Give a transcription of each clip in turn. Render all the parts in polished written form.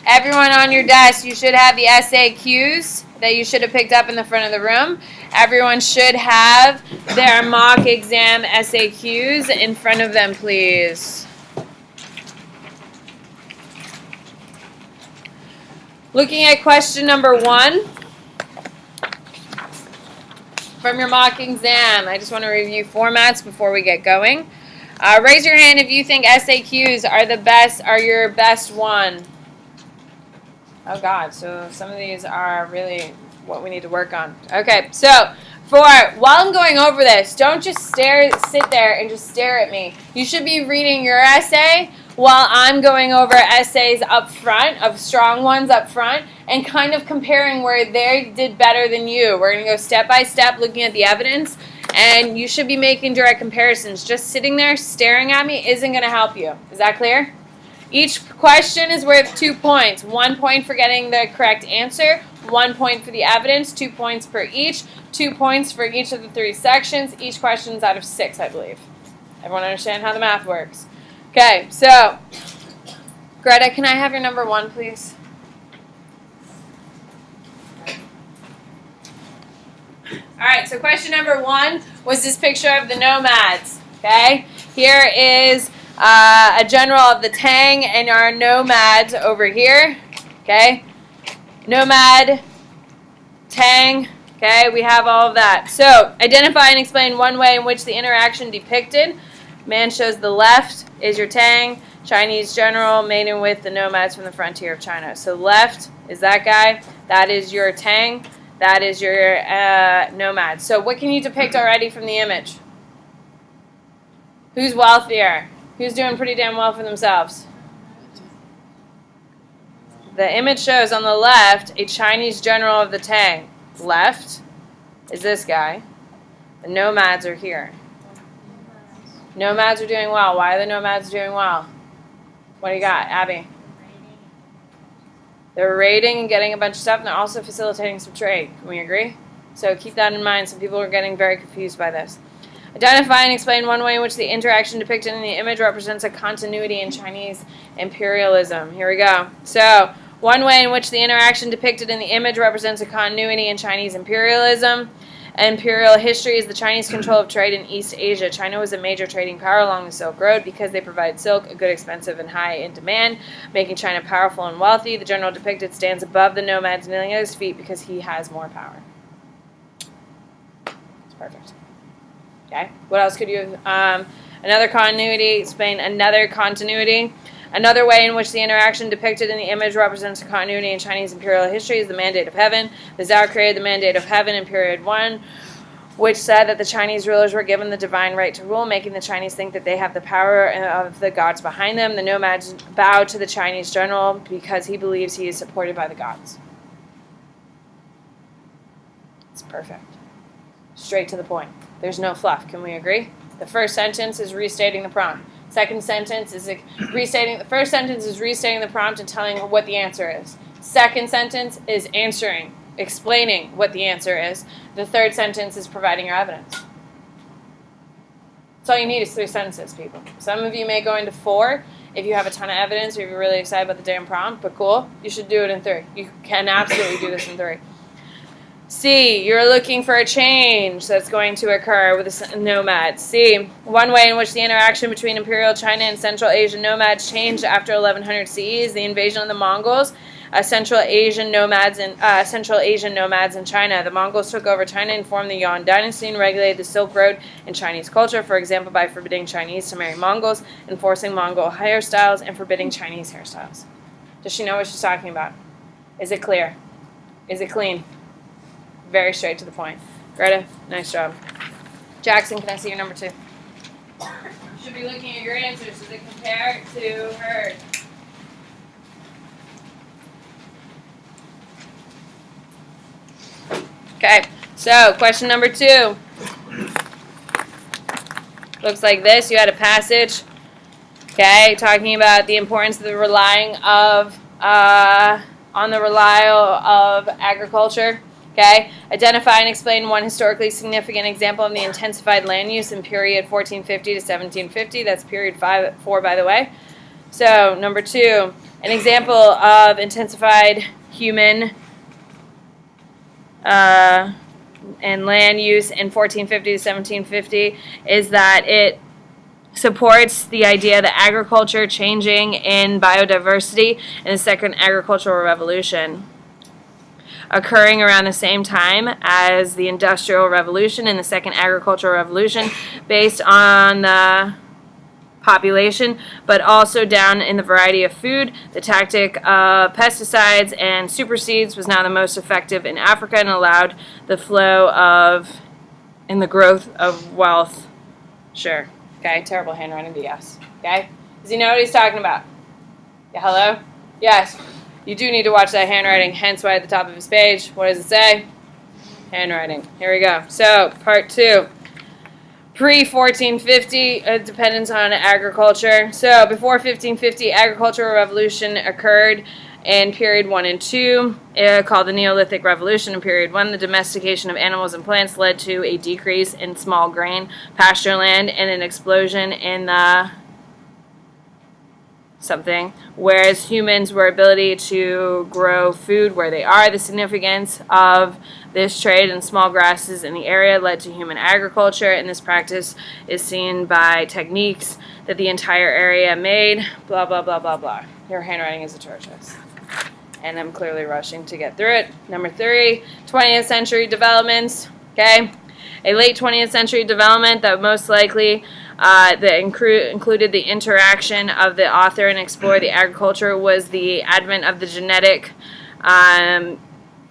Everyone on your desk, you should have the SAQs that you should have picked up in the front of the room. Everyone should have their mock exam SAQs in front of them, please. Looking at question number 1 from your mock exam. I just want to review formats before we get going. Raise your hand if you think SAQs are your best one. Oh God, so some of these are really what we need to work on. Okay, so while I'm going over this, don't just sit there and just stare at me. You should be reading your essay while I'm going over essays up front, of strong ones up front, and kind of comparing where they did better than you. We're going to go step by step looking at the evidence, and you should be making direct comparisons. Just sitting there staring at me isn't going to help you. Is that clear? Each question is worth 2 points. 1 point for getting the correct answer, 1 point for the evidence, 2 points per each, 2 points for each of the 3 sections. Each question is out of 6, I believe. Everyone understand how the math works? Okay, so, Greta, can I have your number 1, please? All right, so question number 1 was this picture of the nomads, okay? Here is a general of the Tang and our nomads over here, okay? Nomad, Tang, okay? We have all of that. So, identify and explain one way in which the interaction depicted. Man shows the left is your Tang, Chinese general mating with the nomads from the frontier of China. So left is that guy, that is your Tang, that is your nomad. So what can you depict already from the image? Who's wealthier? Who's doing pretty damn well for themselves? The image shows on the left a Chinese general of the Tang. Left is this guy. The nomads are here. Nomads are doing well. Why are the nomads doing well? What do you got, Abby? They're raiding and getting a bunch of stuff, and they're also facilitating some trade. Can we agree? So keep that in mind. Some people are getting very confused by this. Identify and explain one way in which the interaction depicted in the image represents a continuity in Chinese imperialism. Here we go. So, one way in which the interaction depicted in the image represents a continuity in Chinese imperialism. Imperial history is the Chinese control of trade in East Asia. China was a major trading power along the Silk Road because they provide silk, a good, expensive, and high in demand, making China powerful and wealthy. The general depicted stands above the nomads kneeling at his feet because he has more power. It's perfect. Okay, what else could you another continuity, explain another continuity. Another way in which the interaction depicted in the image represents a continuity in Chinese imperial history is the Mandate of Heaven. The Tsar created the Mandate of Heaven in period 1, which said that the Chinese rulers were given the divine right to rule, making the Chinese think that they have the power of the gods behind them. The nomads bow to the Chinese general because he believes he is supported by the gods. It's perfect. Straight to the point. There's no fluff. Can we agree? The first sentence is restating the prompt. Second sentence is restating. The first sentence is restating the prompt and telling what the answer is. Second sentence is answering, explaining what the answer is. The third sentence is providing your evidence. That's all you need is 3 sentences, people. Some of you may go into 4 if you have a ton of evidence or if you're really excited about the damn prompt, but cool. You should do it in 3. You can absolutely do this in 3. C, you're looking for a change that's going to occur with the nomads. C, one way in which the interaction between Imperial China and Central Asian nomads changed after 1100 CE is the invasion of the Mongols, Central Asian nomads in China. The Mongols took over China and formed the Yuan dynasty and regulated the Silk Road in Chinese culture, for example, by forbidding Chinese to marry Mongols, enforcing Mongol hairstyles, and forbidding Chinese hairstyles. Does she know what she's talking about? Is it clear? Is it clean? Very straight to the point. Greta, nice job. Jackson, can I see your number 2? You should be looking at your answers so they compare to hers. Okay, so question number 2. Looks like this. You had a passage, okay, talking about the importance of the relying of on the relial of agriculture. Okay, identify and explain one historically significant example of the intensified land use in period 1450 to 1750. That's period 4, by the way. So, number 2, An example of intensified human and land use in 1450 to 1750 is that it supports the idea that agriculture changing in biodiversity in the second agricultural revolution, occurring around the same time as the Industrial Revolution and the second agricultural revolution, based on the population, but also down in the variety of food. The tactic of pesticides and superseeds was now the most effective in Africa and allowed the flow of and the growth of wealth. Sure. Okay. Terrible handwriting, but yes. Okay. Does he know what he's talking about? Yeah. Hello? Yes. You do need to watch that handwriting, hence why at the top of his page, what does it say? Handwriting. Here we go. So, part 2. Pre-1450, dependence on agriculture. So, before 1550, agricultural revolution occurred in period 1 and 2, called the Neolithic Revolution. In period 1, the domestication of animals and plants led to a decrease in small grain pasture land and an explosion in the something, whereas humans were ability to grow food where they are. The significance of this trade in small grasses in the area led to human agriculture, and this practice is seen by techniques that the entire area made, blah, blah, blah, blah, blah. Your handwriting is atrocious. And I'm clearly rushing to get through it. Number 3, 20th century developments. Okay. A late 20th century development that most likely that included the interaction of the author and explore the agriculture was the advent of the genetic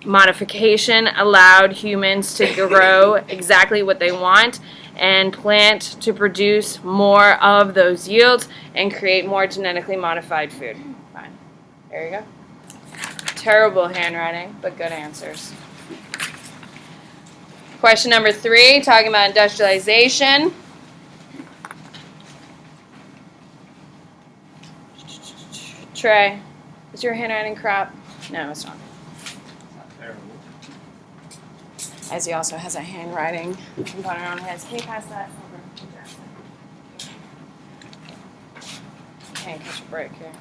modification allowed humans to grow exactly what they want and plant to produce more of those yields and create more genetically modified food. Fine. There you go. Terrible handwriting, but good answers. Question number 3, talking about industrialization. Trey, is your handwriting crap? No, it's not. It's not terrible. As he also has a handwriting component on his. Can you pass that over? Can't catch a break here.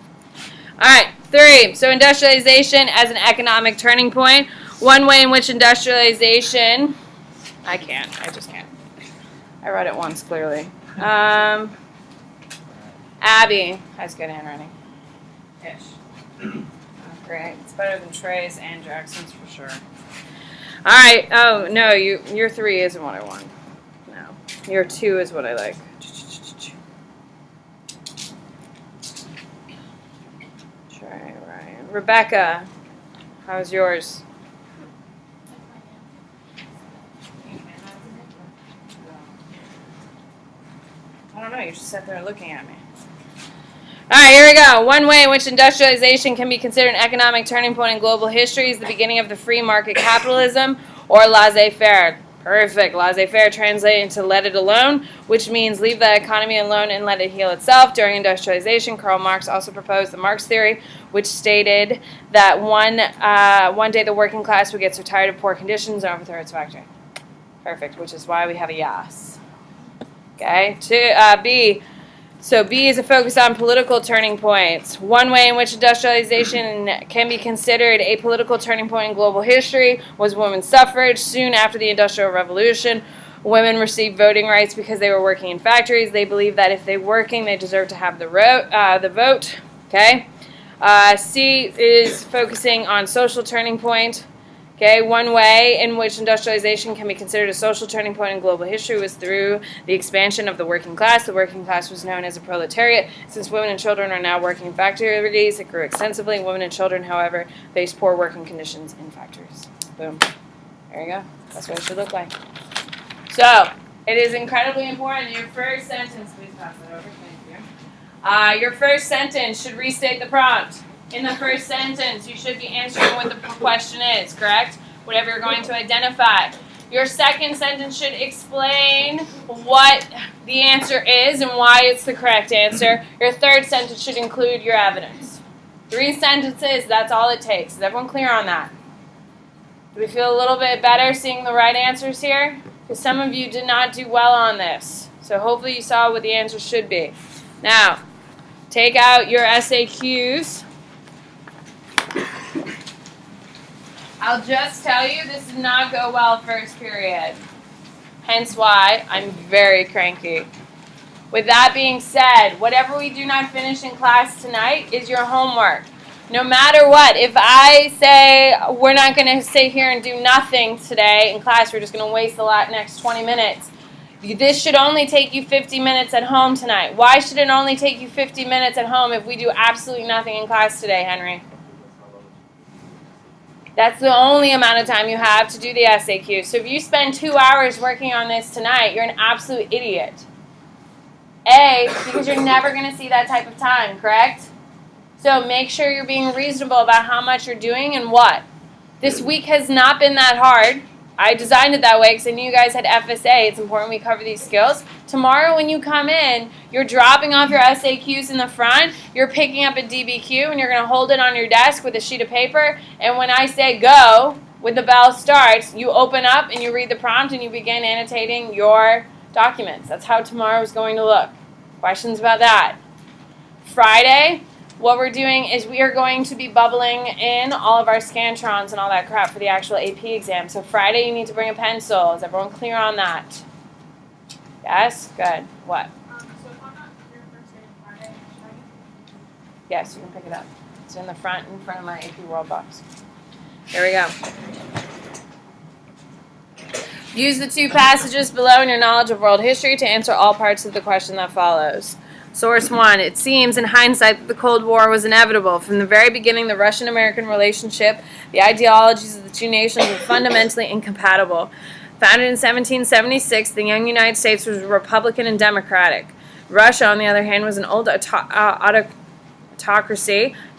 All right, 3. So industrialization as an economic turning point. One way in which industrialization... I just can't. I read it once clearly. Abby has good handwriting. Ish. Oh, great. It's better than Trey's and Jackson's for sure. All right. Oh, no, your 3 isn't what I want. No. Your 2 is what I like. Trey, Ryan. Rebecca, how's yours? I don't know. You just sat there looking at me. All right, here we go. One way in which industrialization can be considered an economic turning point in global history is the beginning of the free market capitalism, or laissez-faire. Perfect. Laissez-faire translated into let it alone, which means leave the economy alone and let it heal itself. During industrialization, Karl Marx also proposed the Marx theory, which stated that one day the working class would get so tired of poor conditions and overthrow its factory. Perfect, which is why we have a yes. Okay, B. So B is a focus on political turning points. One way in which industrialization can be considered a political turning point in global history was women's suffrage. Soon after the Industrial Revolution, women received voting rights because they were working in factories. They believed that if they were working, they deserved to have the vote. Okay. C is focusing on social turning point. Okay, one way in which industrialization can be considered a social turning point in global history was through the expansion of the working class. The working class was known as a proletariat. Since women and children are now working in factories, it grew extensively. Women and children, however, face poor working conditions in factories. Boom. There you go. That's what it should look like. So, it is incredibly important. Your first sentence, please pass that over. Thank you. Your first sentence should restate the prompt. In the first sentence, you should be answering what the question is, correct? Whatever you're going to identify. Your second sentence should explain what the answer is and why it's the correct answer. Your third sentence should include your evidence. 3 sentences, that's all it takes. Is everyone clear on that? Do we feel a little bit better seeing the right answers here? Because some of you did not do well on this. So hopefully you saw what the answer should be. Now, take out your SAQs. I'll just tell you, this did not go well first period. Hence why I'm very cranky. With that being said, whatever we do not finish in class tonight is your homework. No matter what, if I say we're not going to sit here and do nothing today in class, we're just going to waste the next 20 minutes. This should only take you 50 minutes at home tonight. Why should it only take you 50 minutes at home if we do absolutely nothing in class today, Henry? That's the only amount of time you have to do the SAQ. So if you spend 2 hours working on this tonight, you're an absolute idiot. A, because you're never going to see that type of time, correct? So make sure you're being reasonable about how much you're doing and what. This week has not been that hard. I designed it that way because I knew you guys had FSA. It's important we cover these skills. Tomorrow when you come in, you're dropping off your SAQs in the front, you're picking up a DBQ, and you're going to hold it on your desk with a sheet of paper. And when I say go, when the bell starts, you open up and you read the prompt and you begin annotating your documents. That's how tomorrow is going to look. Questions about that? Friday, what we're doing is we are going to be bubbling in all of our Scantrons and all that crap for the actual AP exam. So Friday you need to bring a pencil. Is everyone clear on that? Yes? Good. What? So if I'm not here first day Friday, should I get it? Yes, you can pick it up. It's in front of my AP World box. There we go. Use the 2 passages below in your knowledge of world history to answer all parts of the question that follows. Source 1. It seems, in hindsight, that the Cold War was inevitable. From the very beginning, the Russian-American relationship, the ideologies of the two nations were fundamentally incompatible. Founded in 1776, the young United States was Republican and Democratic. Russia, on the other hand, was an old autocracy,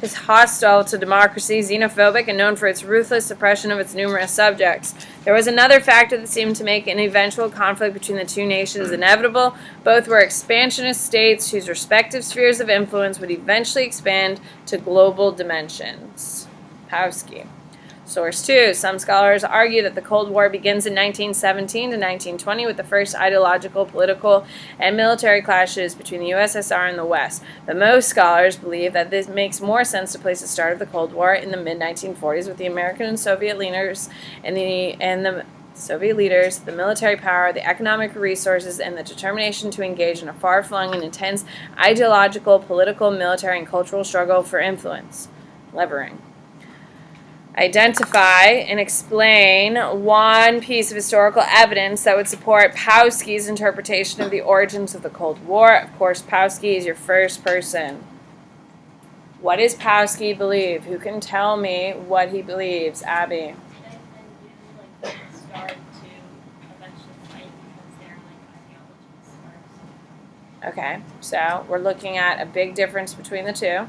is hostile to democracy, xenophobic, and known for its ruthless suppression of its numerous subjects. There was another factor that seemed to make an eventual conflict between the two nations inevitable. Both were expansionist states whose respective spheres of influence would eventually expand to global dimensions. Powski. Source 2. Some scholars argue that the Cold War begins in 1917 to 1920 with the first ideological, political, and military clashes between the USSR and the West. But most scholars believe that this makes more sense to place the start of the Cold War in the mid-1940s with the American and Soviet leaders the military power, the economic resources, and the determination to engage in a far-flung and intense ideological, political, military, and cultural struggle for influence. Levering. Identify and explain one piece of historical evidence that would support Powski's interpretation of the origins of the Cold War. Of course, Powski is your first person. What does Powski believe? Who can tell me what he believes? Abby. And do like the start to eventually fight because their ideologies are. Okay, so we're looking at a big difference between the two.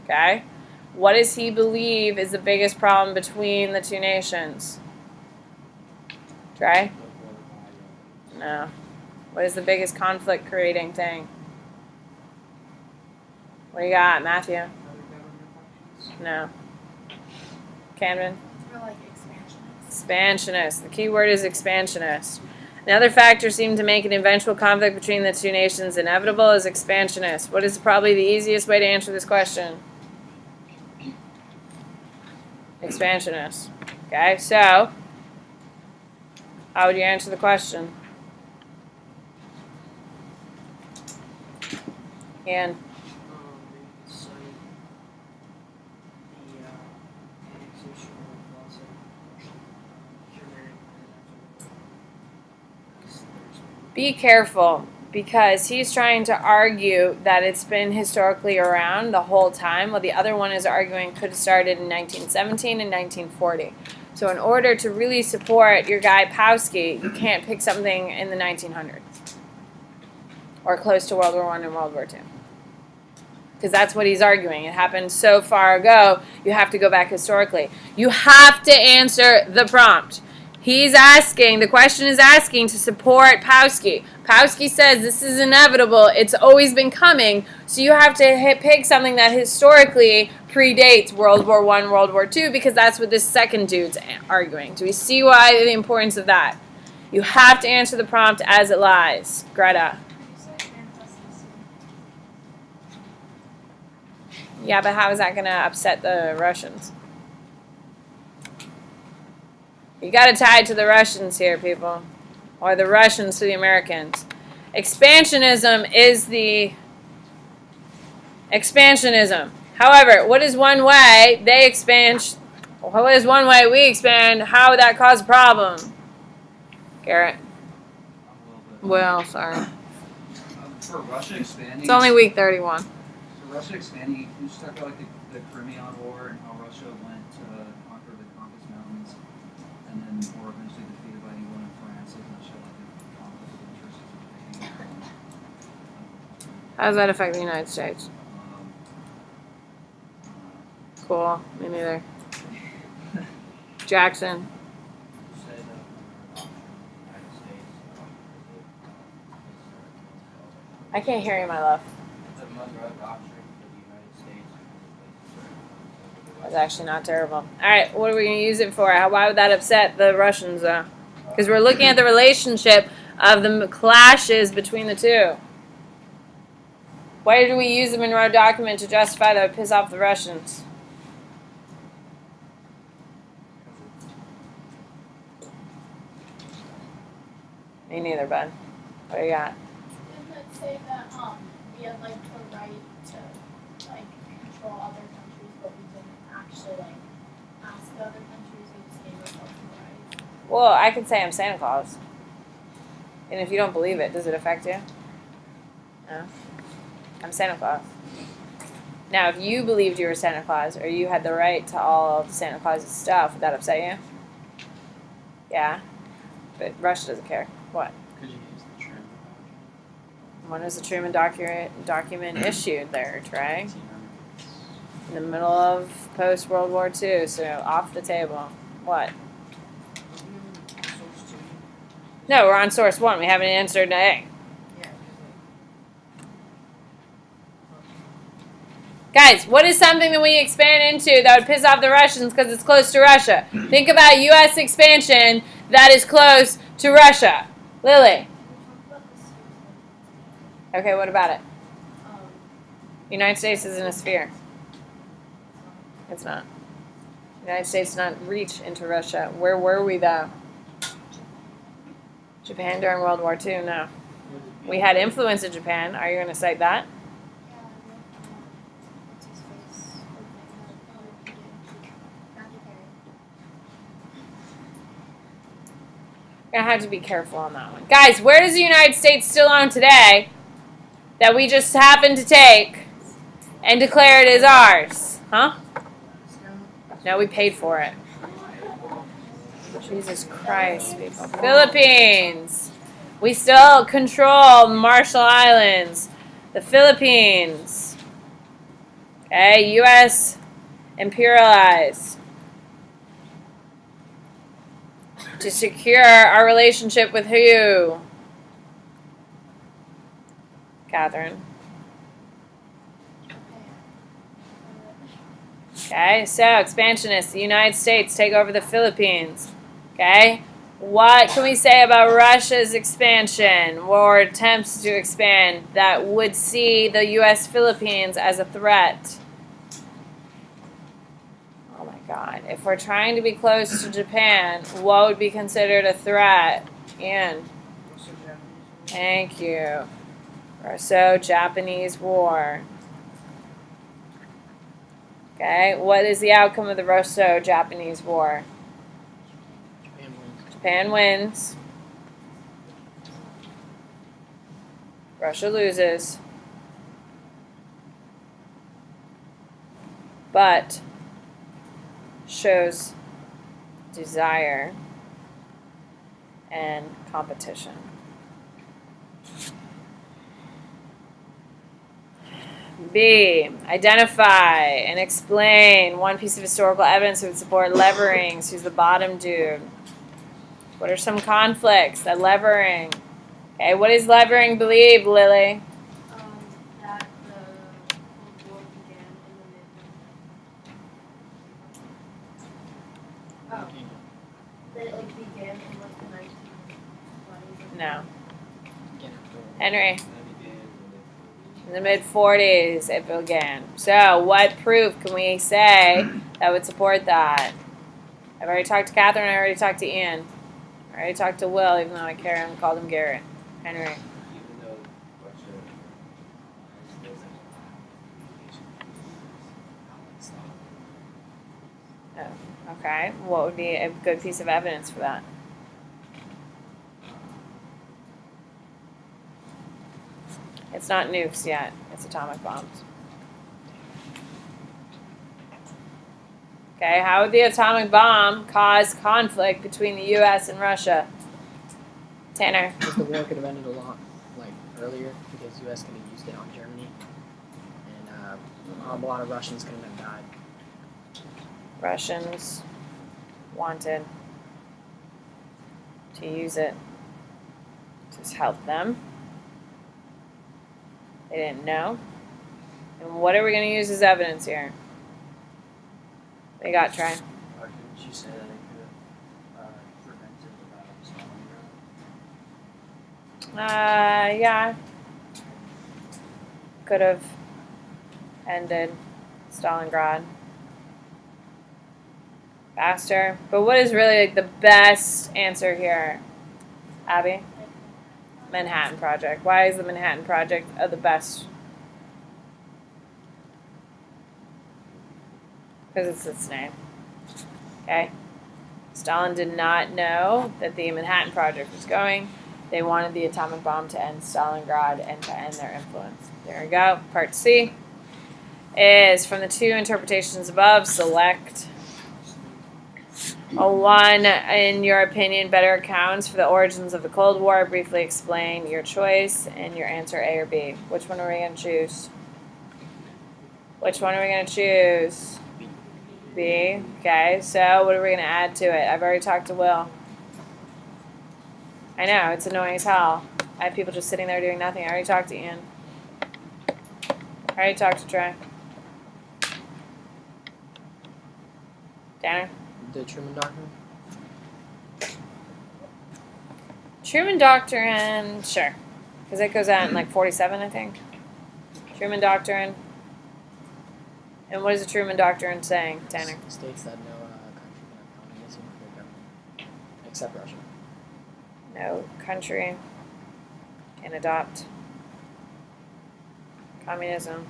Okay. What does he believe is the biggest problem between the two nations? Trey? No. What is the biggest conflict creating thing? What do you got, Matthew? No. Camden? Or like expansionists. Expansionist. The key word is expansionist. Another factor seemed to make an eventual conflict between the two nations inevitable is expansionist. What is probably the easiest way to answer this question? Expansionist. Okay, so how would you answer the question? Ian. Be careful, because he's trying to argue that it's been historically around the whole time, while the other one is arguing could have started in 1917 and 1940. So in order to really support your guy Powski, you can't pick something in the 1900s or close to World War I and World War II. Because that's what he's arguing. It happened so far ago, you have to go back historically. You have to answer the prompt. He's asking, the question is asking to support Powski. Powski says this is inevitable. It's always been coming. So you have to pick something that historically predates World War I, World War II, because that's what this second dude's arguing. Do we see why the importance of that? You have to answer the prompt as it lies. Greta. Yeah, but how is that going to upset the Russians? You got to tie it to the Russians here, people. Or the Russians to the Americans. Expansionism is the expansionism. However, what is one way they expand? What is one way we expand? How would that cause a problem? Garrett. Well, sorry. For Russia expanding, It's only week 31. For Russia expanding, you just talk about like the Crimean War and how Russia went to conquer the Caucasus Mountains, and then were eventually defeated by England and France. Like Russia, like the conflict of interest. How does that affect the United States? Cool. Me neither. Jackson. I can't hear you, my love. That's actually not terrible. All right, what are we going to use it for? Why would that upset the Russians? Because we're looking at the relationship of the clashes between the two. Why did we use the Monroe document to justify that would piss off the Russians? Me neither, bud. What do you got? Didn't it say that we had like the right to like control other countries, but we didn't actually like ask the other countries, we just gave ourselves the right? Well, I can say I'm Santa Claus. And if you don't believe it, does it affect you? No. I'm Santa Claus. Now, if you believed you were Santa Claus, or you had the right to all of Santa Claus's stuff, would that upset you? Yeah. But Russia doesn't care. What? Could you use the Truman? When was the Truman document issued there, Trey? In the middle of post-World War II, so off the table. What? No, we're on source 1. We haven't answered A. Guys, what is something that we expand into that would piss off the Russians because it's close to Russia? Think about U.S. expansion that is close to Russia. Lily. Okay, what about it? United States is in a sphere. It's not. United States did not reach into Russia. Where were we, though? Japan during World War II? No. We had influence in Japan. Are you going to cite that? Gonna have to be careful on that one. Guys, where does the United States still own today that we just happened to take and declare it as ours? Huh? No, we paid for it. Jesus Christ, people. Philippines. We still control Marshall Islands. The Philippines. Okay, U.S. imperialized. To secure our relationship with who? Catherine. Okay, so expansionists, the United States take over the Philippines. Okay, what can we say about Russia's expansion or attempts to expand that would see the U.S. Philippines as a threat? Oh my God, if we're trying to be close to Japan, what would be considered a threat? Ian. Thank you. Russo-Japanese War. Okay, what is the outcome of the Russo-Japanese War? Japan wins. Japan wins. Russia loses. But shows desire and competition. B, identify and explain one piece of historical evidence that would support Leverings, who's the bottom dude. What are some conflicts that Levering? Okay, what does Levering believe, Lily? That the Cold War began in that it like began in like the 1920s. No. Again, Henry. In the mid-40s it began. So what proof can we say that would support that? I've already talked to Catherine. I already talked to Ian. I already talked to Will, even though I care and called him Garrett. Henry. Even though Russia there's Oh, okay. What would be a good piece of evidence for that? It's not nukes yet. It's atomic bombs. Okay, how would the atomic bomb cause conflict between the U.S. and Russia? Tanner. Because the war could have ended a lot earlier because the U.S. could have used it on Germany, and a lot of Russians couldn't have died. Russians wanted to use it to help them. They didn't know. And what are we going to use as evidence here? They got Trey. Or didn't you say that it could have prevented the Battle of Stalingrad? Yeah. Could have ended Stalingrad faster. But what is really the best answer here, Abby? Manhattan Project. Why is the Manhattan Project the best? Because it's its name. Okay. Stalin did not know that the Manhattan Project was going. They wanted the atomic bomb to end Stalingrad and to end their influence. There we go. Part C is from the two interpretations above. Select one, in your opinion, better accounts for the origins of the Cold War. Briefly explain your choice and your answer A or B. Which one are we going to choose? Which one are we going to choose? B. Okay, so what are we going to add to it? I've already talked to Will. I know, it's annoying as hell. I have people just sitting there doing nothing. I already talked to Ian. I already talked to Trey. Tanner? The Truman Doctrine? Truman Doctrine, sure. Because it goes out in like 47, I think. Truman Doctrine. And what is the Truman Doctrine saying, Tanner? States that no country can have communism for their government, except Russia. No country can adopt communism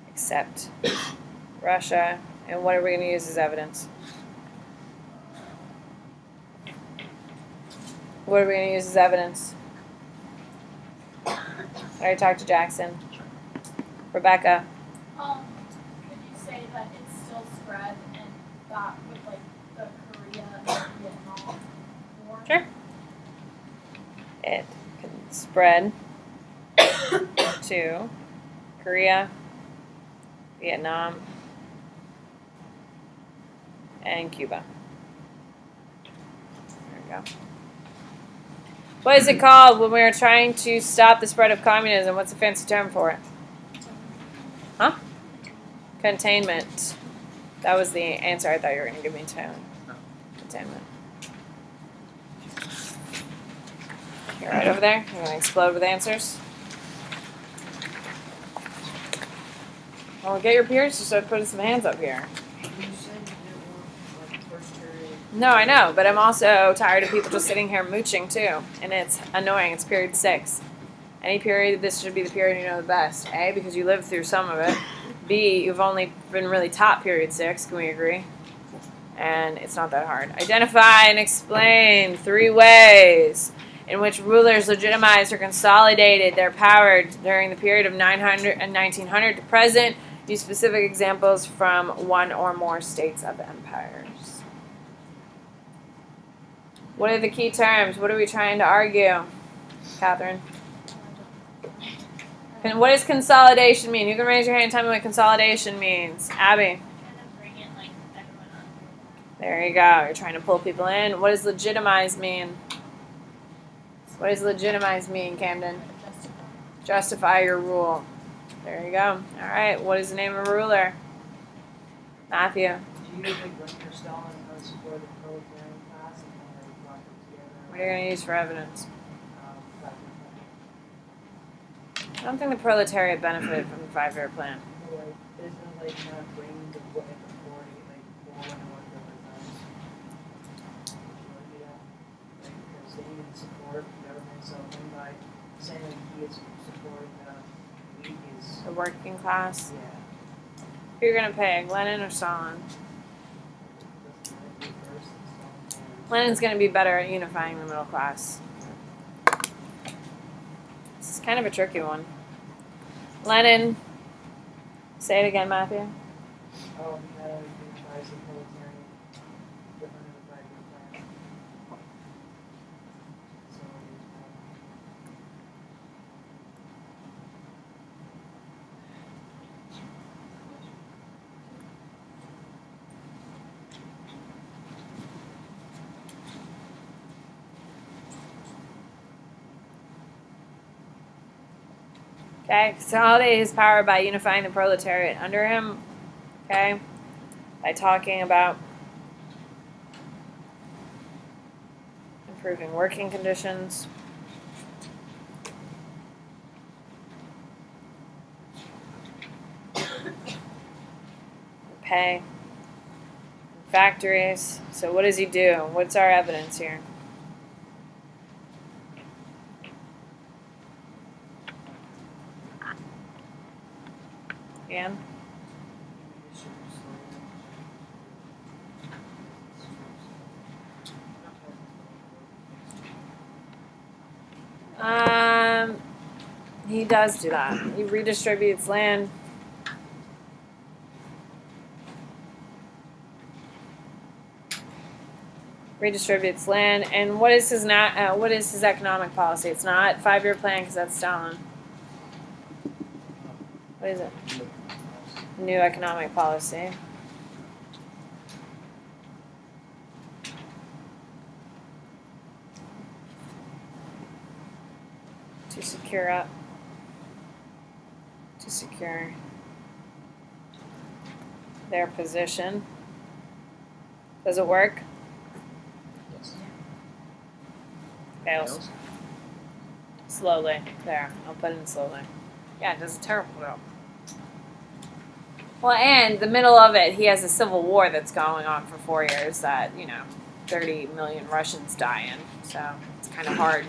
except Russia. And what are we going to use as evidence? What are we going to use as evidence? I already talked to Jackson. Rebecca. Could you say that it's still spread and that with like the Korea and Vietnam War? Sure. It can spread to Korea, Vietnam, and Cuba. There we go. What is it called when we are trying to stop the spread of communism? What's the fancy term for it? Huh? Containment. That was the answer I thought you were going to give me, too. Containment. You're right over there. You're going to explode with answers. Well, get your peers to start putting some hands up here. You said you didn't want first period. No, I know, but I'm also tired of people just sitting here mooching, too. And it's annoying. It's period 6. Any period, this should be the period you know the best. A, because you lived through some of it. B, you've only been really taught period 6. Can we agree? And it's not that hard. Identify and explain 3 ways in which rulers legitimized or consolidated their power during the period of 900 and 1900 to present. Use specific examples from one or more states of empires. What are the key terms? What are we trying to argue? Catherine? And what does consolidation mean? You can raise your hand and tell me what consolidation means. Abby? Kind of bring it like everyone on. There you go. You're trying to pull people in. What does legitimize mean? What does legitimize mean, Camden? Justify your rule. There you go. All right. What is the name of a ruler? Matthew. Do you think Dr. Stalin has supported the proletarian class and how they brought them together? What are you going to use for evidence? Back I don't think the proletariat benefited from the 5-year plan. in the like, there's no like not bringing the authority, like he is supporting the weak is, The working class. yeah. Who you're gonna pick, Lenin or Stalin? Doesn't matter who first, it's all Lenin's gonna be better at unifying the middle class. This is kind of a tricky one. Lenin. Say it again, Matthew. Oh, he had a unifies the proletariat, different in the 5-year plan. So Okay, consolidate his power by unifying the proletariat under him. Okay, by talking about improving working conditions. Pay. Factories. So what does he do? What's our evidence here? Ian? He does do that. He redistributes land. Redistributes land, and what is his what is his economic policy? It's not 5-year plan because that's Stalin. What is it? New economic policy. To secure their position. Does it work? Yes. Fails. Slowly. There. I'll put it in slowly. Yeah, it does a terrible job. Well, and the middle of it, he has a civil war that's going on for 4 years that, 30 million Russians die in. So it's kind of hard.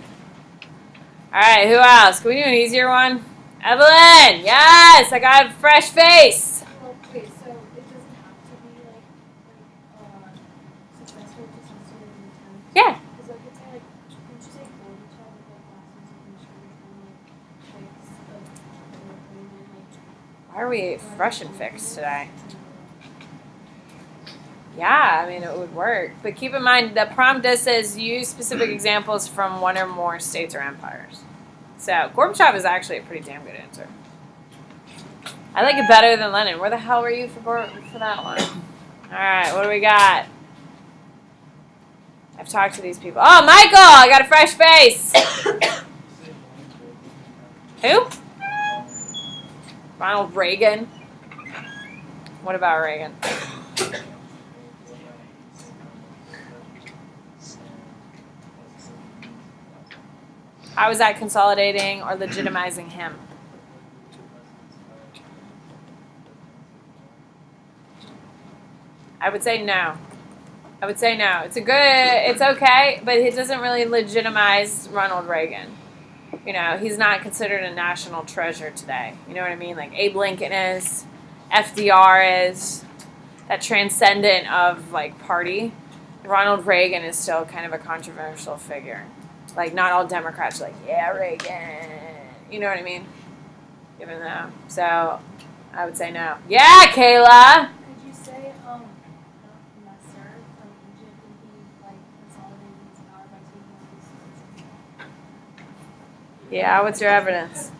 All right, who else? Can we do an easier one? Evelyn! Yes! I got a fresh face! Well, wait, so it doesn't have to be successful, it just has to be an attempt? Yeah. Because I could say, didn't you say Gorbachev with last year's administration Why are we fresh and fixed today? Yeah, I mean, it would work. But keep in mind, the prompt does says use specific examples from one or more states or empires. So Gorbachev is actually a pretty damn good answer. I like it better than Lenin. Where the hell were you for that one? All right, what do we got? I've talked to these people. Oh, Michael, I got a fresh face. Who? Ronald Reagan. What about Reagan? How is that consolidating or legitimizing him? I would say no. It's okay, but it doesn't really legitimize Ronald Reagan. He's not considered a national treasure today. You know what I mean? Like Abe Lincoln is, FDR is, that transcendent of party. Ronald Reagan is still kind of a controversial figure. Like not all Democrats are like, yeah, Reagan. You know what I mean? Given that. So I would say no. Yeah, Kayla! Could you say, Nasser from Egypt, and he, consolidated his power by taking over the Yeah, what's your evidence?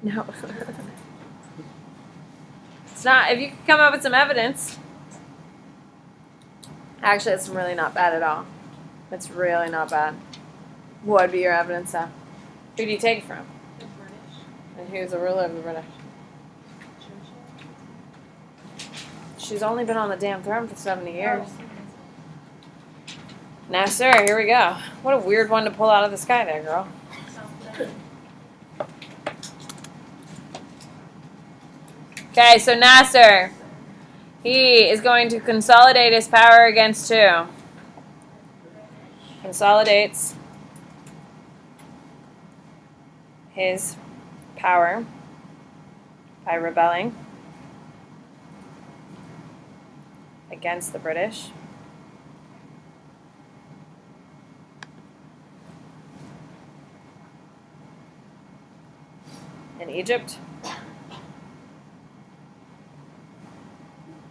No. It's not. If you could come up with some evidence. Actually, it's really not bad at all. It's really not bad. What would be your evidence, though? Who do you take it from? The British, And who's the ruler of the British? Churchill. She's only been on the damn throne for 70 years. Oh, Nasser, here we go. What a weird one to pull out of the sky there, girl. South Sudan. Okay, so Nasser, he is going to consolidate his power against who? Consolidates his power by rebelling against the British. In Egypt.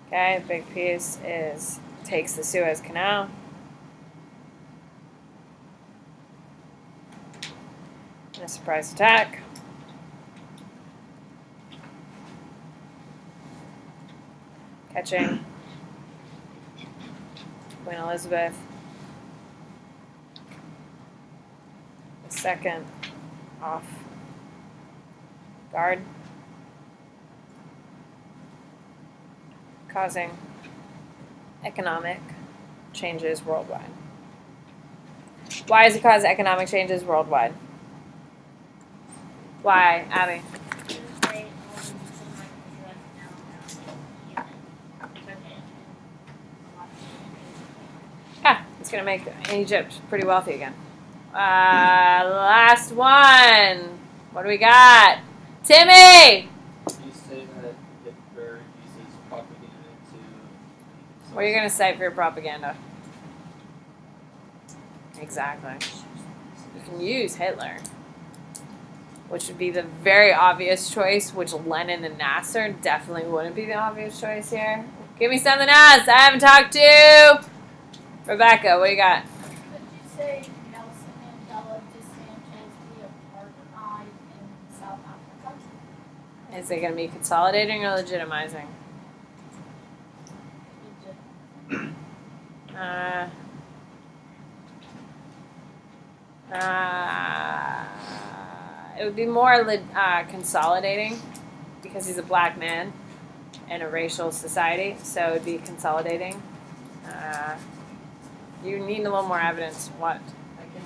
Okay, big piece is takes the Suez Canal. In a surprise attack. Catching Queen Elizabeth II off guard, causing economic changes worldwide. Why does it cause economic changes worldwide? Why, Abby? Yeah, it's going to make Egypt pretty wealthy again. Last one. What do we got? Timmy! You say that Hitler uses propaganda to. What are you going to say for your propaganda? Exactly. You can use Hitler, which would be the very obvious choice, which Lenin and Nasser definitely wouldn't be the obvious choice here. Give me something else. I haven't talked to Rebecca. What do you got? Could you say Nelson Mandela dismantles the apartheid in South Africa? Is it going to be consolidating or legitimizing? It would be more consolidating because he's a black man in a racial society, so it would be consolidating. You need a little more evidence. What? I can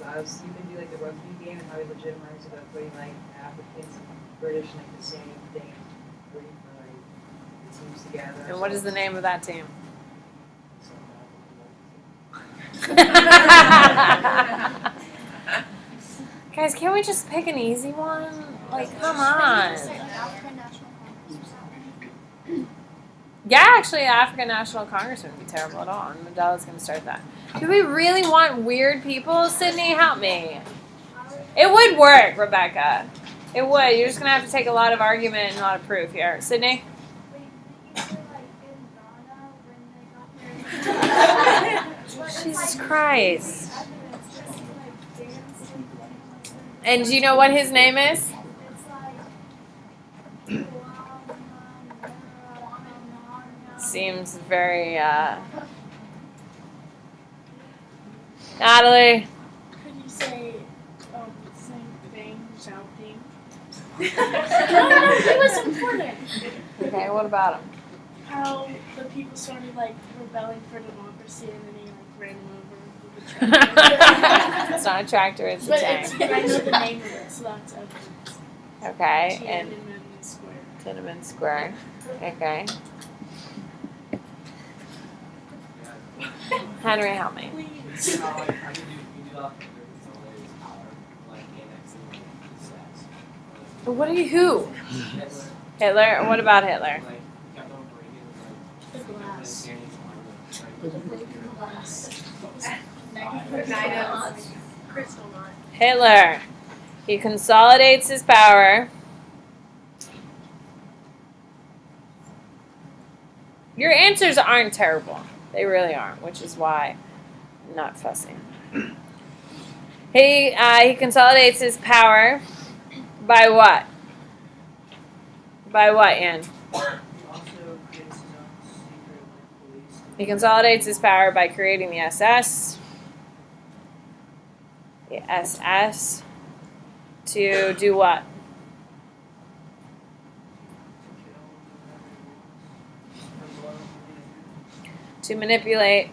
I was even do like the rugby game and how he legitimized it by putting like Africans and British in like the same thing, waiting for like the teams together. And what is the name of that team? Guys, can't we just pick an easy one? Like, come on. African National Congress or something? Yeah, actually, African National Congress wouldn't be terrible at all, and Mandela's going to start that. Do we really want weird people? Sydney, help me. It would work, Rebecca. It would. You're just going to have to take a lot of argument and a lot of proof here. Sydney? Wait, you were like in Ghana when they got married? Jesus Christ. And do you know what his name is? Seems very, Natalie? Could you say, same thing, shouting? It was important. Okay, what about him? How the people started like rebelling for democracy and then he like ran them over with a tractor. It's not a tractor, it's a But tank. I know the name of it, so that's evidence. Okay, and Tiananmen Square. Tiananmen Square. Okay. Henry, help me. Please. How like how do you do that with somebody's power, like annexing the sex? What are you, who? Hitler, Hitler? What about Hitler? like kept on breaking like The glass. Crystal knot. Hitler. He consolidates his power. Your answers aren't terrible. They really aren't, which is why I'm not fussing. He consolidates his power by what? By what, Ann? He also creates his own secret like police. He consolidates his power by creating the SS. The SS to do what? To manipulate,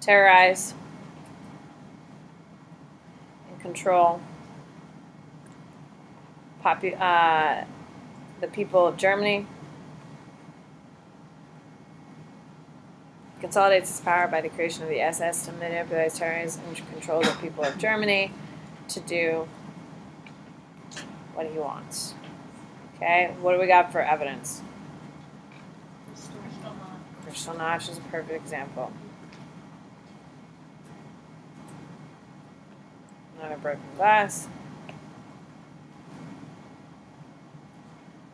terrorize, and control the people of Germany. Consolidates its power by the creation of the SS to manipulate, terrorize, and control the people of Germany. to do what he wants. Okay, what do we got for evidence? Crystal notch is a perfect example. Another broken glass.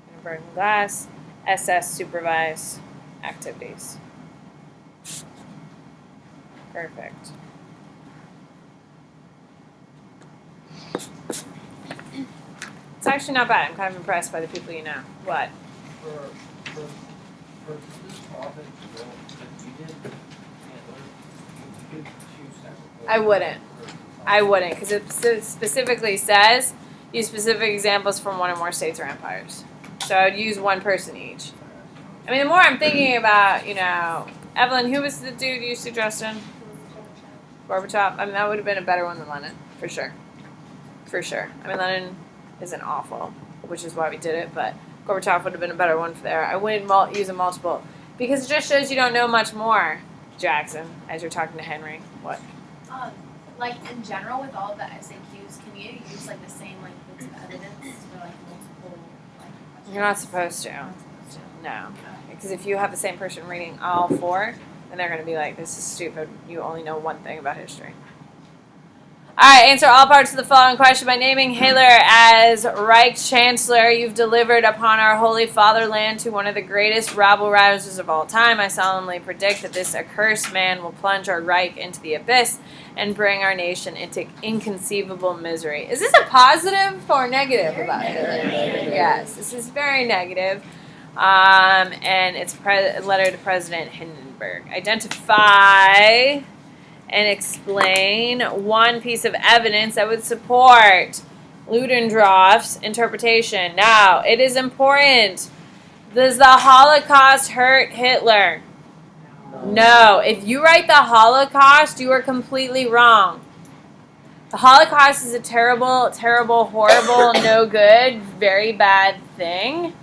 And a broken glass. SS supervise activities. Perfect. It's actually not bad. I'm kind of impressed by the people you know. What? For this topic, if you did handler, you could choose separate. I wouldn't. I wouldn't, because it specifically says use specific examples from one or more states or empires. So I would use one person each. I mean, the more I'm thinking about, Evelyn, who was the dude you suggested? Gorbachev. I mean, that would have been a better one than Lenin, for sure. For sure. I mean, Lenin isn't awful, which is why we did it, but Gorbachev would have been a better one for there. I wouldn't use a multiple, because it just shows you don't know much more, Jackson, as you're talking to Henry. What? Like in general, with all the SAQs, can you use like the same like bits of evidence for like multiple like questions? You're not supposed to. You're not supposed to. No. Because if you have the same person reading all four, then they're going to be like, this is stupid. You only know one thing about history. All right, answer all parts of the following question by naming Hitler as Reich Chancellor. You've delivered upon our holy fatherland to one of the greatest rabble-rousers of all time. I solemnly predict that this accursed man will plunge our Reich into the abyss and bring our nation into inconceivable misery. Is this a positive or negative about Hitler? Yes, this is very negative. And it's a letter to President Hindenburg. Identify and explain one piece of evidence that would support Ludendorff's interpretation. Now, it is important. Does the Holocaust hurt Hitler? No. If you write the Holocaust, you are completely wrong. The Holocaust is a terrible, terrible, horrible, no good, very bad thing.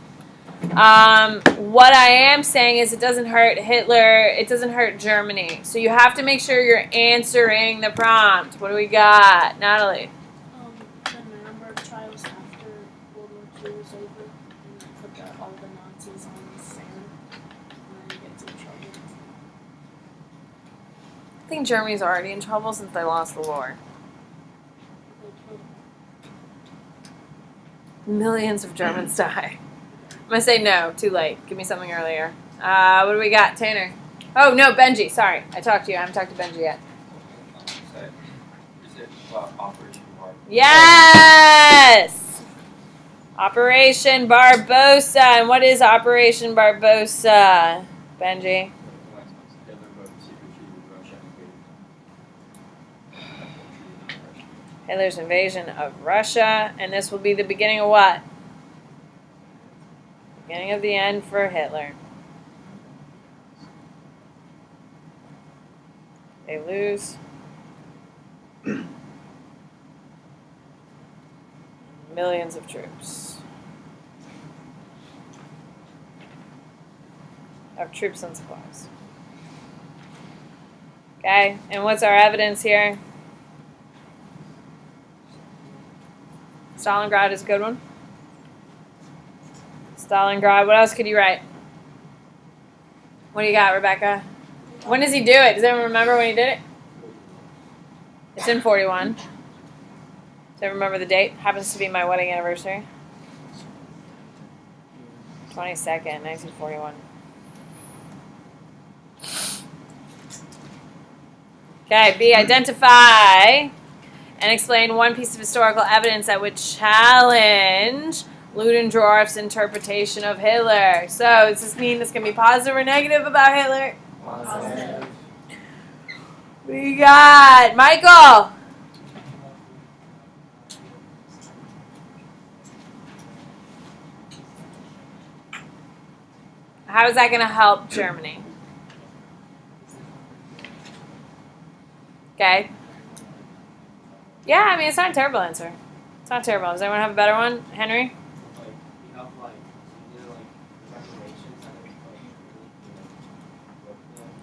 What I am saying is it doesn't hurt Hitler, it doesn't hurt Germany. So you have to make sure you're answering the prompt. What do we got? Natalie? The Nuremberg trials after World War II was over, and put all the Nazis on the stand, and then get in trouble. I think Germany's already in trouble since they lost the war. Millions of Germans die. I'm going to say no. Too late. Give me something earlier. What do we got? Tanner? Oh, no, Benji. Sorry. I talked to you. I haven't talked to Benji yet. Is it Operation Barbarossa? Yes! Operation Barbarossa. And what is Operation Barbarossa, Benji? Hitler's invasion of Russia. And this will be the beginning of what? Beginning of the end for Hitler. They lose. Millions of troops. Of troops and supplies. Okay, and what's our evidence here? Stalingrad is a good one. Stalingrad. What else could you write? What do you got, Rebecca? When does he do it? Does anyone remember when he did it? It's in 41. Does anyone remember the date? Happens to be my wedding anniversary. 22nd, 1941. Okay, B, identify and explain one piece of historical evidence that would challenge Ludendorff's interpretation of Hitler. So, does this mean this can be positive or negative about Hitler? Positive. We got Michael. How is that going to help Germany? Okay. Yeah, I mean, it's not a terrible answer. It's not terrible. Does anyone have a better one? Henry?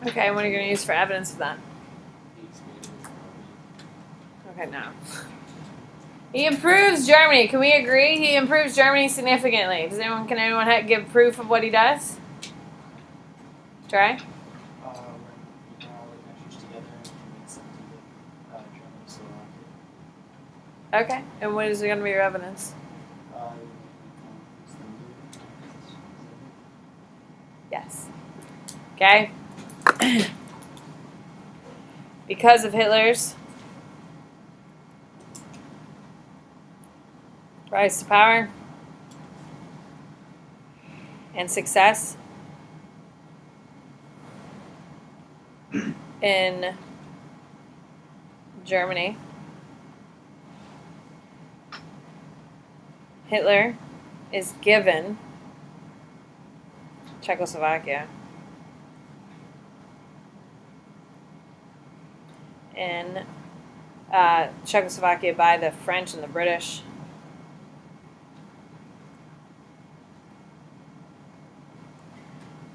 Okay, what are you going to use for evidence of that? Okay, no. He improves Germany. Can we agree? He improves Germany significantly. Can anyone give proof of what he does? Try. When you bring all the countries together and you make something with Germany, Slovakia. Okay. And what is going to be your evidence? Yes. Okay. Because of Hitler's rise to power and success in Germany, Hitler is given Czechoslovakia in Czechoslovakia by the French and the British.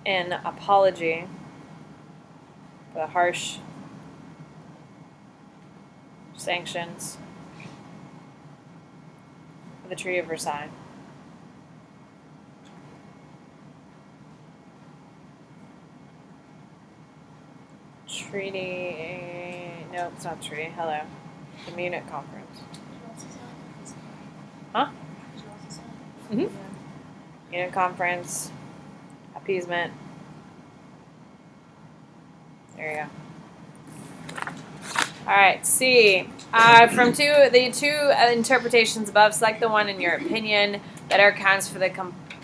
In apology for the harsh sanctions of the Treaty of Versailles. No, it's not treaty. Hello. The Munich Conference. Huh? Mm-hmm. Munich Conference. Appeasement. There you go. Alright, C. From the two interpretations above, select the one in your opinion better accounts for the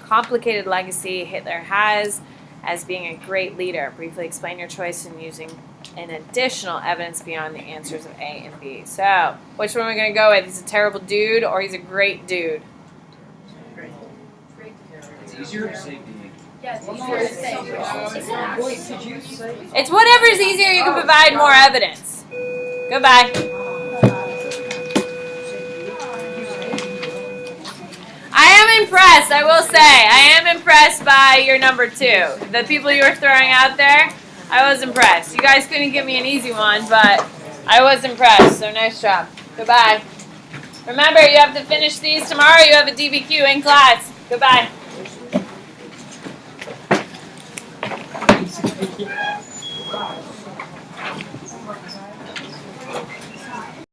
complicated legacy Hitler has as being a great leader. Briefly explain your choice in using an additional evidence beyond the answers of A and B. So, which one are we going to go with? He's a terrible dude or he's a great dude? It's easier to say B. Yeah, it's easier to say. Wait, could you say? It's whatever's easier, you can provide more evidence. Goodbye. I am impressed, I will say. I am impressed by your number 2. The people you were throwing out there, I was impressed. You guys couldn't give me an easy one, but I was impressed, so nice job. Goodbye. Remember, you have to finish these tomorrow. You have a DBQ in class. Goodbye.